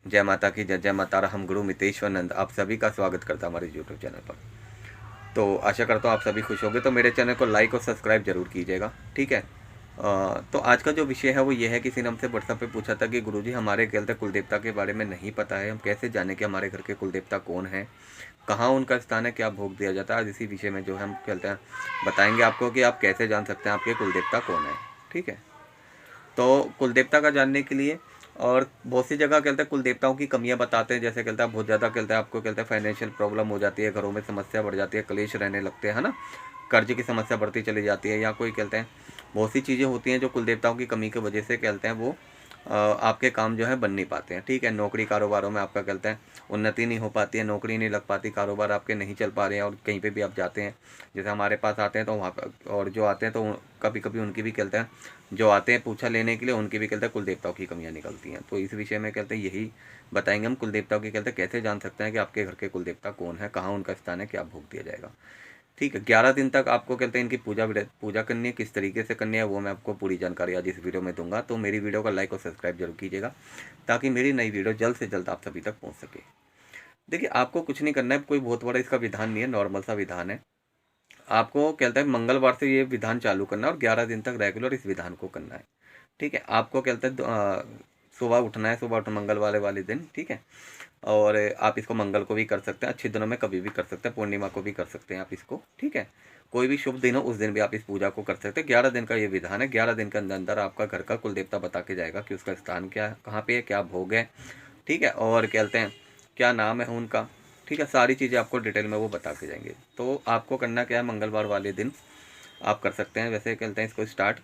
जय माता की जय, जय माता रा, हम गुरु मितेश्वरनंद आप सभी का स्वागत करता हमारे यूट्यूब चैनल पर। तो आशा करता हूँ आप सभी खुश होंगे, तो मेरे चैनल को लाइक और सब्सक्राइब जरूर कीजिएगा, ठीक है। तो आज का जो विषय है वो ये है, किसी ने हमसे व्हाट्सएप पे पूछा था कि गुरुजी हमारे कहते कुल देवता के बारे में नहीं पता है, हम कैसे जाने कि हमारे घर के कुल देवता कौन है, कहाँ उनका स्थान है, क्या भोग दिया जाता है। आज इसी विषय में जो है हम कहते हैं बताएंगे आपको कि आप कैसे जान सकते हैं आपके कुल देवता कौन है, ठीक है। तो कुल देवता का जानने के लिए, और बहुत सी जगह कहते हैं कुल देवताओं की कमियां बताते हैं, जैसे कहता है बहुत ज़्यादा कहता है आपको कहता है फाइनेंशियल प्रॉब्लम हो जाती है, घरों में समस्या बढ़ जाती है, कलेश रहने लगते हैं, है ना। कर्ज की समस्या बढ़ती चली जाती है, या कोई कहते हैं बहुत सी चीज़ें होती हैं जो कुल देवताओं की कमी की वजह से कहते हैं वो आपके काम जो है बन नहीं पाते हैं, ठीक है। नौकरी कारोबारों में आपका कहते हैं उन्नति नहीं हो पाती है, नौकरी नहीं लग पाती, कारोबार आपके नहीं चल पा रहे हैं, और कहीं पे भी आप जाते हैं, जैसे हमारे पास आते हैं तो वहाँ पर, और जो आते हैं तो कभी कभी उनकी भी कहते हैं जो आते हैं पूछा लेने के लिए, उनकी भी कहते हैं कुल देवताओं की कमियां निकलती हैं। तो इस विषय में कहते हैं यही बताएंगे हम, कुल देवताओं की कहते हैं कैसे जान सकते हैं कि आपके घर के कुल देवता कौन है, कहाँ उनका स्थान है, क्या भोग दिया जाएगा, ठीक है। 11 दिन तक आपको कहते हैं इनकी पूजा करनी है, किस तरीके से करनी है वो मैं आपको पूरी जानकारी आज इस वीडियो में दूंगा। तो मेरी वीडियो को लाइक और सब्सक्राइब जरूर कीजिएगा, ताकि मेरी नई वीडियो जल्द से जल्द आप सभी तक पहुंच सके। देखिए, आपको कुछ नहीं करना है, कोई बहुत बड़ा इसका विधान नहीं है, नॉर्मल सा विधान है। आपको कहता है मंगलवार से ये विधान चालू करना है और 11 दिन तक रेगुलर इस विधान को करना है, ठीक है। आपको कहते हैं सुबह उठना है, सुबह उठना मंगलवार वाले दिन, ठीक है। और आप इसको मंगल को भी कर सकते हैं, अच्छे दिनों में कभी भी कर सकते हैं, पूर्णिमा को भी कर सकते हैं आप इसको, ठीक है। कोई भी शुभ दिन हो उस दिन भी आप इस पूजा को कर सकते हैं। 11 दिन का ये विधान है, 11 दिन के अंदर अंदर आपका घर का कुल देवता बता के जाएगा कि उसका स्थान क्या है, कहाँ पे है, क्या भोग है, ठीक है, और कहते हैं क्या नाम है उनका, ठीक है। सारी चीज़ें आपको डिटेल में वो बता के जाएंगे। तो आपको करना क्या है, मंगलवार वाले दिन आप कर सकते हैं। वैसे कहते हैं इसको स्टार्ट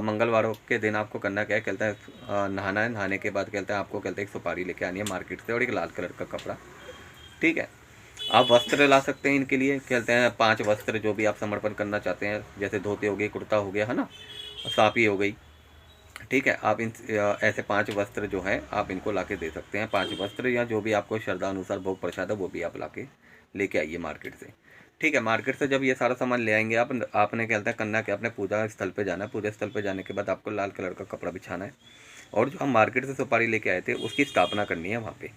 मंगलवार के दिन आपको करना क्या है, कहता है नहाना है, नहाने के बाद कहते हैं आपको कहते हैं एक सुपारी लेके आनी है मार्केट से, और एक लाल कलर का कपड़ा, ठीक है। आप वस्त्र ला सकते हैं इनके लिए, कहते हैं 5 वस्त्र जो भी आप समर्पण करना चाहते हैं, जैसे धोती हो गई, कुर्ता हो गया, है ना, साफी हो गई, ठीक है। आप इन ऐसे 5 वस्त्र जो है आप इनको ला के दे सकते हैं, 5 वस्त्र, या जो भी आपको श्रद्धा अनुसार भोग प्रसाद है वो भी आप ला के लेके आइए मार्केट से, ठीक है। मार्केट से जब ये सारा सामान ले आएंगे आप, आपने क्या करना है कि अपने पूजा स्थल पे जाना है, पूजा स्थल पे जाने के बाद आपको लाल कलर का कपड़ा बिछाना है, और जो हम मार्केट से सुपारी लेके आए थे उसकी स्थापना करनी है वहाँ पे।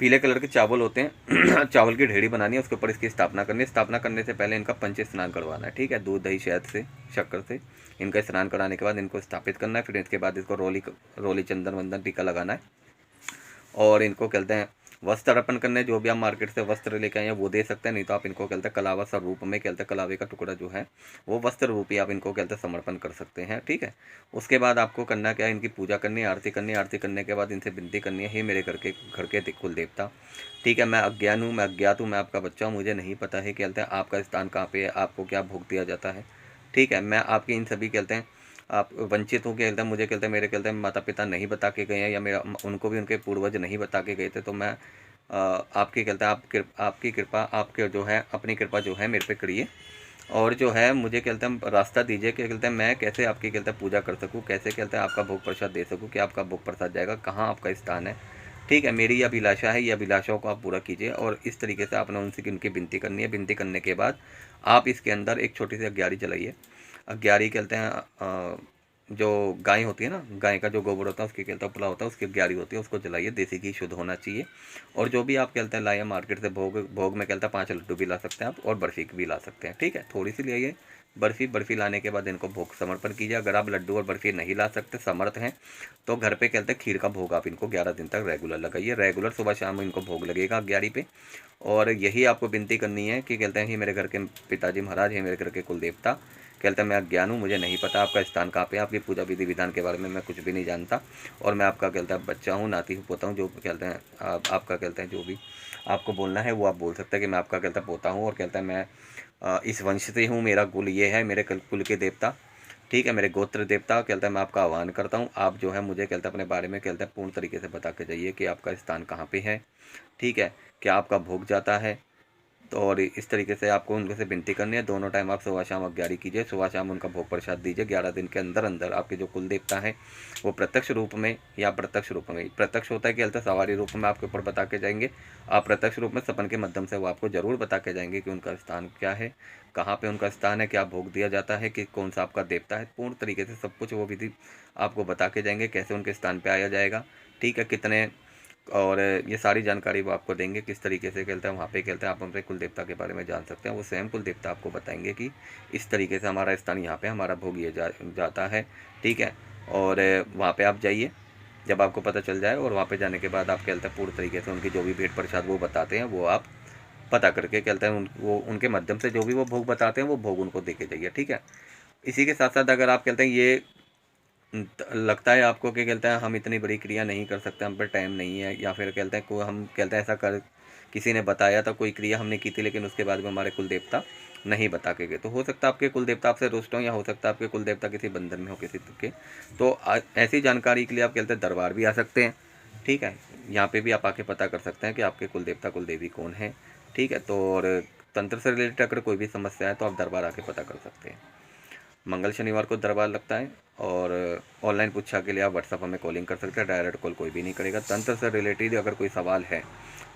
पीले कलर के चावल होते हैं चावल की ढेरी बनानी है, उसके ऊपर इसकी स्थापना करनी है। स्थापना करने से पहले इनका पंच स्नान करवाना है, ठीक है, दूध दही शहद से, शक्कर से इनका स्नान कराने के बाद इनको स्थापित करना है। फिर इसके बाद इसको रोली रोली चंदन वंदन टीका लगाना है, और इनको कहते हैं वस्त्र अर्पण करने, जो भी आप मार्केट से वस्त्र लेके आए हैं वो दे सकते हैं, नहीं तो आप इनको कहते हैं कलावा सा रूप में, कहते हैं कलावे का टुकड़ा जो है वो वस्त्र रूप ही आप इनको कहते हैं समर्पण कर सकते हैं, ठीक है। उसके बाद आपको करना क्या है, इनकी पूजा करनी है, आरती करनी है। आरती करने के बाद इनसे विनती करनी है, हे मेरे घर के कुल देवता, ठीक है, मैं अज्ञान हूँ, मैं अज्ञात हूँ, मैं आपका बच्चा हूँ, मुझे नहीं पता है कहते हैं आपका स्थान कहाँ पे है, आपको क्या भोग दिया जाता है, ठीक है। मैं आपके इन सभी कहते हैं आप वंचित हो, कहते हैं मुझे कहते हैं मेरे कहते हैं माता पिता नहीं बता के गए हैं, या मेरा उनको भी उनके पूर्वज नहीं बता के गए थे, तो मैं आपकी कहते हैं आपकी कृपा, आपके जो है अपनी कृपा जो है मेरे पे करिए, और जो है मुझे कहते हैं रास्ता दीजिए कि कहते हैं मैं कैसे आपकी कहते हैं पूजा कर सकूं, कैसे कहते हैं आपका भोग प्रसाद दे सकूं, कि आपका भोग प्रसाद जाएगा, कहाँ आपका स्थान है, ठीक है। मेरी ये अभिलाषा है, ये अभिलाषाओं को आप पूरा कीजिए। और इस तरीके से आपने उनसे उनकी विनती करनी है। विनती करने के बाद आप इसके अंदर एक छोटी सी अग्यारी जलाइए। अग्यारी कहते हैं जो गाय होती है ना, गाय का जो गोबर होता है उसकी कहते हैं उपला होता है, उसकी अग्यारी होती है, उसको जलाइए। देसी घी शुद्ध होना चाहिए। और जो भी आप कहते हैं लाइए मार्केट से, भोग भोग में कहता है 5 लड्डू भी ला सकते हैं आप, और बर्फ़ी भी ला सकते हैं, ठीक है, थोड़ी सी ले आइए बर्फ़ी लाने के बाद इनको भोग समर्पण कीजिए। अगर आप लड्डू और बर्फ़ी नहीं ला सकते, समर्थ हैं, तो घर पे कहते हैं खीर का भोग आप इनको 11 दिन तक रेगुलर लगाइए। रेगुलर सुबह शाम इनको भोग लगेगा 11 पे। और यही आपको विनती करनी है कि कहते हैं ही मेरे घर के पिताजी महाराज, है मेरे घर के कुल देवता, कहते हैं मैं अज्ञान हूँ, मुझे नहीं पता आपका स्थान कहाँ पे है, आपकी पूजा विधि विधान के बारे में मैं कुछ भी नहीं जानता, और मैं आपका कहता है बच्चा हूँ, नाती हूँ, पोता हूँ, जो कहते हैं आपका कहते हैं जो भी आपको बोलना है वो आप बोल सकते हैं कि मैं आपका कहता है पोता हूँ, और कहता है मैं इस वंश से हूँ, मेरा कुल ये है, मेरे कुल के देवता, ठीक है, मेरे गोत्र देवता, कहता है मैं आपका आह्वान करता हूँ, आप जो है मुझे कहता है अपने बारे में कहता है पूर्ण तरीके से बता के जाइए कि आपका स्थान कहाँ पे है, ठीक है, क्या आपका भोग जाता है। तो और इस तरीके से आपको उनके से विनती करनी है। दोनों टाइम आप सुबह शाम अग्यारी कीजिए, सुबह शाम उनका भोग प्रसाद दीजिए। 11 दिन के अंदर अंदर आपके जो कुल देवता है वो प्रत्यक्ष रूप में या प्रत्यक्ष रूप में, प्रत्यक्ष होता है कि हल्का सवारी रूप में आपके ऊपर बता के जाएंगे, आप प्रत्यक्ष रूप में सपन के माध्यम से वो आपको जरूर बता के जाएंगे कि उनका स्थान क्या है, कहाँ पे उनका स्थान है, क्या भोग दिया जाता है, कि कौन सा आपका देवता है, पूर्ण तरीके से सब कुछ वो विधि आपको बता के जाएंगे, कैसे उनके स्थान पर आया जाएगा, ठीक है, कितने और ये सारी जानकारी वो आपको देंगे किस तरीके से खेलते हैं। वहाँ पे खेलते हैं आप अपने कुल देवता के बारे में जान सकते हैं। वो स्वयं कुल देवता आपको बताएंगे कि इस तरीके से हमारा स्थान यहाँ पे हमारा भोग ये जाता है, ठीक है। और वहाँ पे आप जाइए, जब आपको पता चल जाए, और वहाँ पे जाने के बाद आप खेलते हैं पूर्ण तरीके से उनकी जो भी भेंट प्रसाद वो बताते हैं वो आप पता करके खेलते हैं। वो उनके माध्यम से जो भी वो भोग बताते हैं वो भोग उनको दे के जाइए, ठीक है। इसी के साथ साथ अगर आप कहते हैं ये लगता है आपको कि कहते हैं हम इतनी बड़ी क्रिया नहीं कर सकते, हम पर टाइम नहीं है, या फिर कहते हैं को हम कहते हैं ऐसा कर किसी ने बताया था कोई क्रिया हमने की थी लेकिन उसके बाद में हमारे कुल देवता नहीं बता के गए, तो हो सकता है आपके कुल देवता आपसे रुष्ट हों, या हो सकता है आपके कुल देवता किसी बंधन में हो किसी के। तो ऐसी जानकारी के लिए आप कहते हैं दरबार भी आ सकते हैं, ठीक है। यहाँ पे भी आप आके पता कर सकते हैं कि आपके कुल देवता कुल देवी कौन है, ठीक है। तो और तंत्र से रिलेटेड अगर कोई भी समस्या है तो आप दरबार आके पता कर सकते हैं। मंगल शनिवार को दरबार लगता है। और ऑनलाइन पूछा के लिए आप व्हाट्सअप हमें कॉलिंग कर सकते हैं, डायरेक्ट कॉल कोई भी नहीं करेगा। तंत्र से रिलेटेड अगर कोई सवाल है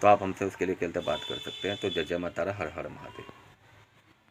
तो आप हमसे उसके लिए कहते बात कर सकते हैं। तो जय जय माता रा, हर हर महादेव।